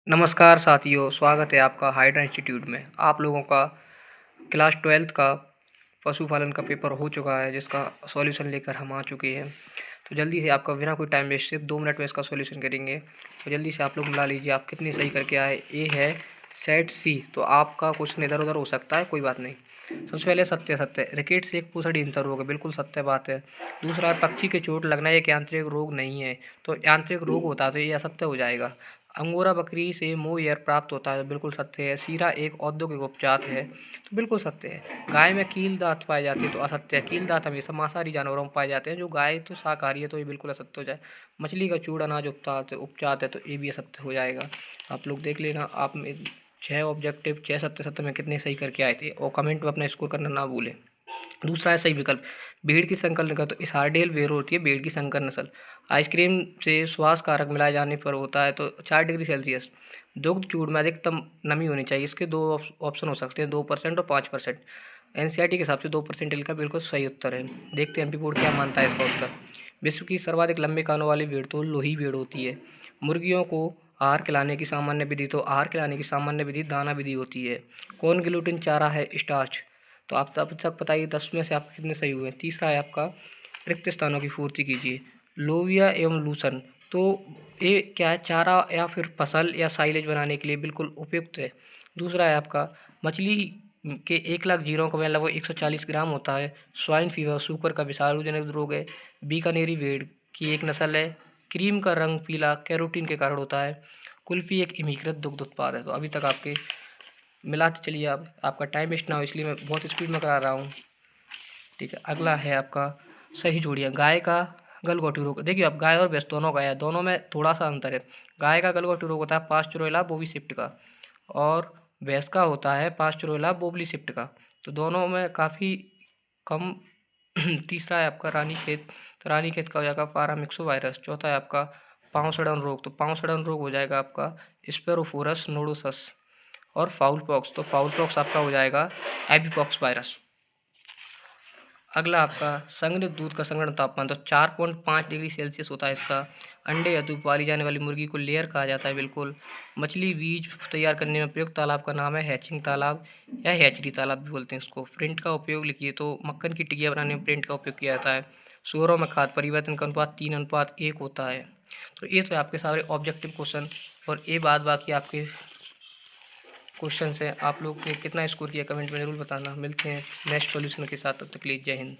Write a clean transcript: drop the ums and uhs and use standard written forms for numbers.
नमस्कार साथियों, स्वागत है आपका हाइड्रा इंस्टीट्यूट में। आप लोगों का क्लास 12th का पशुपालन का पेपर हो चुका है, जिसका सॉल्यूशन लेकर हम आ चुके हैं। तो जल्दी से आपका बिना कोई टाइम वेस्ट सिर्फ 2 मिनट में इसका सॉल्यूशन करेंगे। तो जल्दी से आप लोग मिला लीजिए आप कितनी सही करके आए। ए है सेट सी, तो आपका क्वेश्चन इधर उधर हो सकता है, कोई बात नहीं। सबसे पहले सत्य सत्य रिकेट से एक पूसड़ी इंतर होगा, बिल्कुल सत्य बात है। दूसरा, पक्षी के चोट लगना एक यांत्रिक रोग नहीं है, तो यांत्रिक रोग होता तो ये असत्य हो जाएगा। अंगोरा बकरी से मोहेयर प्राप्त होता है, बिल्कुल सत्य है। सीरा एक औद्योगिक उपचार है, तो बिल्कुल सत्य है। गाय में कील दांत पाए जाते हैं, तो असत्य है। कील दांत हमेशा मांसाहारी जानवरों में पाए जाते हैं, जो गाय तो शाकाहारी है, तो ये बिल्कुल असत्य हो जाए। मछली का चूड़ अनाज उपचार है, तो ये भी असत्य हो जाएगा। आप लोग देख लेना, आप 6 ऑब्जेक्टिव 6 सत्य सत्य में कितने सही करके आए थे, और कमेंट में अपना स्कोर करना ना भूलें। दूसरा है सही विकल्प, भेड़ की संकर नस्ल, तो इसारडेल भेड़ होती है भेड़ की संकर नस्ल। आइसक्रीम से श्वास कारक मिलाए जाने पर होता है, तो 4 डिग्री सेल्सियस। दुग्ध चूर्ण में अधिकतम नमी होनी चाहिए, इसके 2 ऑप्शन हो सकते हैं, 2% और 5%। एनसीईआरटी के हिसाब से 2% इनका बिल्कुल सही उत्तर है। देखते हैं एमपी बोर्ड क्या मानता है इसका उत्तर। विश्व की सर्वाधिक लंबे कानों वाली भेड़ तो लोही भेड़ होती है। मुर्गियों को आहार खिलाने की सामान्य विधि, तो आहार खिलाने की सामान्य विधि दाना विधि होती है। कौन ग्लूटेन चारा है स्टार्च, तो आप अब तक बताइए 10 में से आप कितने सही हुए। तीसरा है आपका रिक्त स्थानों की पूर्ति कीजिए। लोबिया एवं लूसन, तो ये क्या है, चारा या फिर फसल या साइलेज बनाने के लिए बिल्कुल उपयुक्त है। दूसरा है आपका मछली के 1 लाख जीरों का वजन लगभग 140 ग्राम होता है। स्वाइन फीवर सूकर का विषाणुजनक रोग है। बीकानेरी भेड़ की एक नस्ल है। क्रीम का रंग पीला कैरोटीन के कारण होता है। कुल्फी एक इमीकृत दुग्ध उत्पाद है। तो अभी तक आपके मिलाते चलिए, अब आपका टाइम वेस्ट ना हो इसलिए मैं बहुत स्पीड में करा रहा हूँ। ठीक है, अगला है आपका सही जोड़ियाँ। गाय का गलघोटू रोग, देखिए अब गाय और भैंस दोनों का है, दोनों में थोड़ा सा अंतर है। गाय का गलघोटू रोग होता है पास्चुरोला बोविसिप्ट का, और भैंस का होता है पास्चुरोला बोवलीसिप्ट का, तो दोनों में काफ़ी कम। तीसरा है आपका रानीखेत, तो रानीखेत का हो जाएगा पारामिक्सो वायरस। चौथा है आपका पाँव सड़न रोग, तो पाँव सड़न रोग हो जाएगा आपका स्पेरोफोरस नोडोसस। और फाउल पॉक्स, तो फाउल पॉक्स आपका हो जाएगा एपीपॉक्स वायरस। अगला आपका संघनित दूध का संग्रहण तापमान, तो 4.5 डिग्री सेल्सियस होता है इसका। अंडे हेतु पाली जाने वाली मुर्गी को लेयर कहा जाता है, बिल्कुल। मछली बीज तैयार करने में प्रयुक्त तालाब का नाम है हैचिंग तालाब या हैचरी तालाब भी बोलते हैं इसको। प्रिंट का उपयोग लिखिए, तो मक्खन की टिकिया बनाने में प्रिंट का उपयोग किया जाता है। सूअरों में खाद परिवर्तन का अनुपात 3:1 होता है। तो ये तो आपके सारे ऑब्जेक्टिव क्वेश्चन, और ये बाकी आपके क्वेश्चन है। आप लोग ने कितना स्कोर किया कमेंट में ज़रूर बताना। मिलते हैं नेक्स्ट सॉल्यूशन के साथ, तब तक के लिए जय हिंद।